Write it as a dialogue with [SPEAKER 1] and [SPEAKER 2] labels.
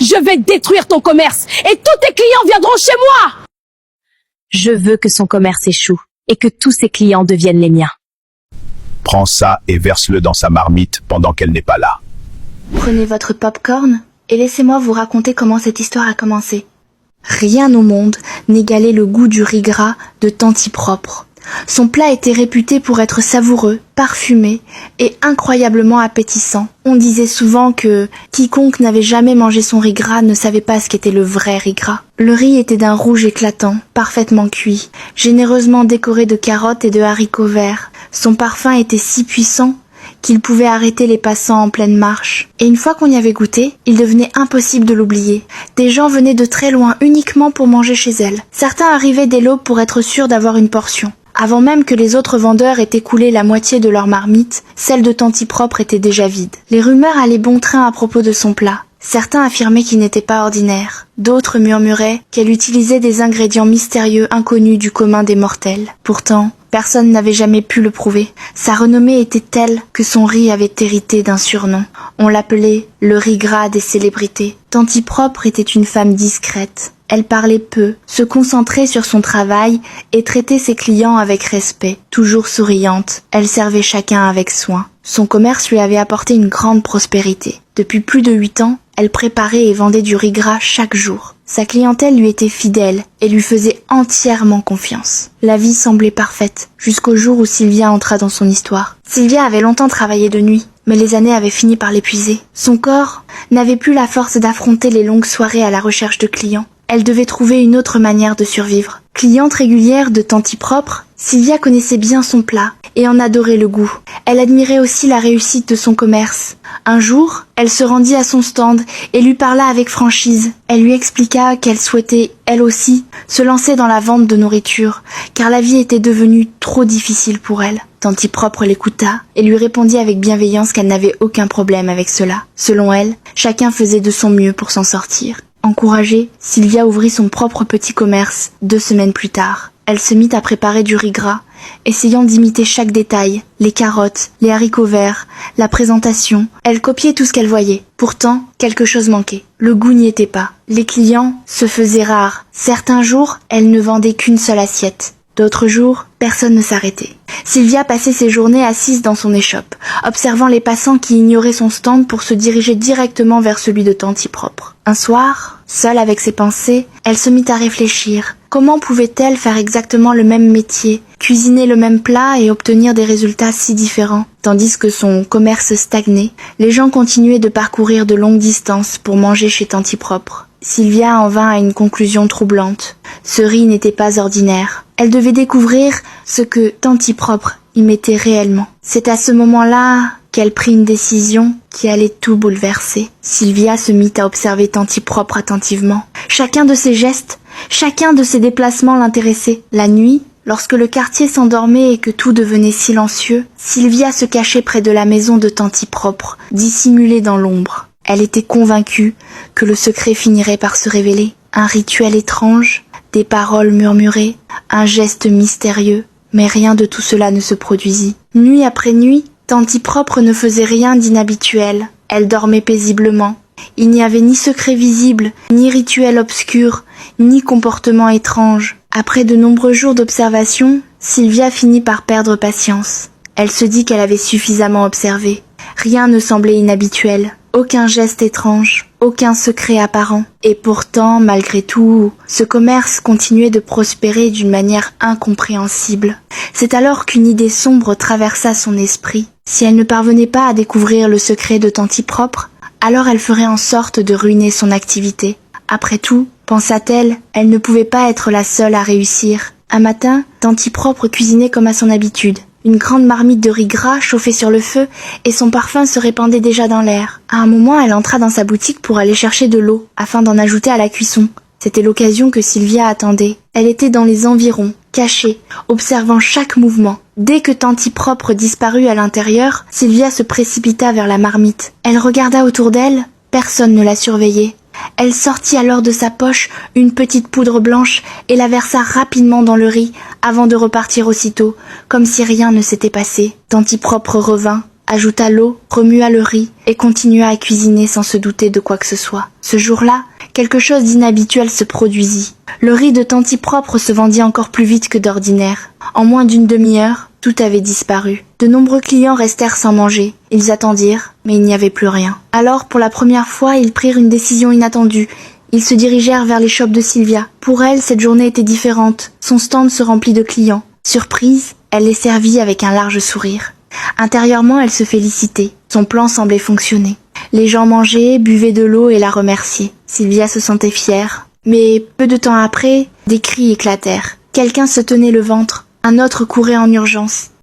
[SPEAKER 1] Je vais détruire ton commerce et tous tes clients viendront chez moi.
[SPEAKER 2] Je veux que son commerce échoue et que tous ses clients deviennent les miens.
[SPEAKER 3] Prends ça et verse-le dans sa marmite pendant qu'elle n'est pas là.
[SPEAKER 4] Prenez votre pop-corn et laissez-moi vous raconter comment cette histoire a commencé. Rien au monde n'égalait le goût du riz gras de Tanti Propre. Son plat était réputé pour être savoureux, parfumé et incroyablement appétissant. On disait souvent que quiconque n'avait jamais mangé son riz gras ne savait pas ce qu'était le vrai riz gras. Le riz était d'un rouge éclatant, parfaitement cuit, généreusement décoré de carottes et de haricots verts. Son parfum était si puissant qu'il pouvait arrêter les passants en pleine marche. Et une fois qu'on y avait goûté, il devenait impossible de l'oublier. Des gens venaient de très loin uniquement pour manger chez elle. Certains arrivaient dès l'aube pour être sûrs d'avoir une portion. Avant même que les autres vendeurs aient écoulé la moitié de leur marmite, celle de Tanti Propre était déjà vide. Les rumeurs allaient bon train à propos de son plat. Certains affirmaient qu'il n'était pas ordinaire. D'autres murmuraient qu'elle utilisait des ingrédients mystérieux inconnus du commun des mortels. Pourtant, personne n'avait jamais pu le prouver. Sa renommée était telle que son riz avait hérité d'un surnom. On l'appelait le riz gras des célébrités. Tanti Propre était une femme discrète. Elle parlait peu, se concentrait sur son travail et traitait ses clients avec respect. Toujours souriante, elle servait chacun avec soin. Son commerce lui avait apporté une grande prospérité. Depuis plus de 8 ans, elle préparait et vendait du riz gras chaque jour. Sa clientèle lui était fidèle et lui faisait entièrement confiance. La vie semblait parfaite, jusqu'au jour où Sylvia entra dans son histoire. Sylvia avait longtemps travaillé de nuit, mais les années avaient fini par l'épuiser. Son corps n'avait plus la force d'affronter les longues soirées à la recherche de clients. Elle devait trouver une autre manière de survivre. Cliente régulière de Tanti Propre, Sylvia connaissait bien son plat et en adorait le goût. Elle admirait aussi la réussite de son commerce. Un jour, elle se rendit à son stand et lui parla avec franchise. Elle lui expliqua qu'elle souhaitait, elle aussi, se lancer dans la vente de nourriture, car la vie était devenue trop difficile pour elle. Tanti Propre l'écouta et lui répondit avec bienveillance qu'elle n'avait aucun problème avec cela. Selon elle, chacun faisait de son mieux pour s'en sortir. Encouragée, Sylvia ouvrit son propre petit commerce 2 semaines plus tard. Elle se mit à préparer du riz gras, essayant d'imiter chaque détail, les carottes, les haricots verts, la présentation. Elle copiait tout ce qu'elle voyait. Pourtant, quelque chose manquait. Le goût n'y était pas. Les clients se faisaient rares. Certains jours, elle ne vendait qu'une seule assiette. D'autres jours, personne ne s'arrêtait. Sylvia passait ses journées assise dans son échoppe, observant les passants qui ignoraient son stand pour se diriger directement vers celui de Tanti Propre. Un soir, seule avec ses pensées, elle se mit à réfléchir. Comment pouvait-elle faire exactement le même métier, cuisiner le même plat et obtenir des résultats si différents? Tandis que son commerce stagnait, les gens continuaient de parcourir de longues distances pour manger chez Tanti Propre. Sylvia en vint à une conclusion troublante. Ce riz n'était pas ordinaire. Elle devait découvrir ce que Tanti Propre y mettait réellement. C'est à ce moment-là qu'elle prit une décision qui allait tout bouleverser. Sylvia se mit à observer Tanti Propre attentivement. Chacun de ses gestes, chacun de ses déplacements l'intéressait. La nuit, lorsque le quartier s'endormait et que tout devenait silencieux, Sylvia se cachait près de la maison de Tanti Propre, dissimulée dans l'ombre. Elle était convaincue que le secret finirait par se révéler. Un rituel étrange, des paroles murmurées, un geste mystérieux, mais rien de tout cela ne se produisit. Nuit après nuit, Tanti Propre ne faisait rien d'inhabituel. Elle dormait paisiblement. Il n'y avait ni secret visible, ni rituel obscur, ni comportement étrange. Après de nombreux jours d'observation, Sylvia finit par perdre patience. Elle se dit qu'elle avait suffisamment observé. Rien ne semblait inhabituel. Aucun geste étrange, aucun secret apparent. Et pourtant, malgré tout, ce commerce continuait de prospérer d'une manière incompréhensible. C'est alors qu'une idée sombre traversa son esprit. Si elle ne parvenait pas à découvrir le secret de Tanti Propre, alors elle ferait en sorte de ruiner son activité. Après tout, pensa-t-elle, elle ne pouvait pas être la seule à réussir. Un matin, Tanti Propre cuisinait comme à son habitude. Une grande marmite de riz gras chauffait sur le feu et son parfum se répandait déjà dans l'air. À un moment, elle entra dans sa boutique pour aller chercher de l'eau, afin d'en ajouter à la cuisson. C'était l'occasion que Sylvia attendait. Elle était dans les environs, cachée, observant chaque mouvement. Dès que Tanti Propre disparut à l'intérieur, Sylvia se précipita vers la marmite. Elle regarda autour d'elle, personne ne la surveillait. Elle sortit alors de sa poche une petite poudre blanche et la versa rapidement dans le riz avant de repartir aussitôt, comme si rien ne s'était passé. Tanti Propre revint, ajouta l'eau, remua le riz et continua à cuisiner sans se douter de quoi que ce soit. Ce jour-là, quelque chose d'inhabituel se produisit. Le riz de Tanti Propre se vendit encore plus vite que d'ordinaire. En moins d'une demi-heure, tout avait disparu. De nombreux clients restèrent sans manger. Ils attendirent, mais il n'y avait plus rien. Alors, pour la première fois, ils prirent une décision inattendue. Ils se dirigèrent vers les shops de Sylvia. Pour elle, cette journée était différente. Son stand se remplit de clients. Surprise, elle les servit avec un large sourire. Intérieurement, elle se félicitait. Son plan semblait fonctionner. Les gens mangeaient, buvaient de l'eau et la remerciaient. Sylvia se sentait fière. Mais peu de temps après, des cris éclatèrent. Quelqu'un se tenait le ventre. Un autre courait en urgence.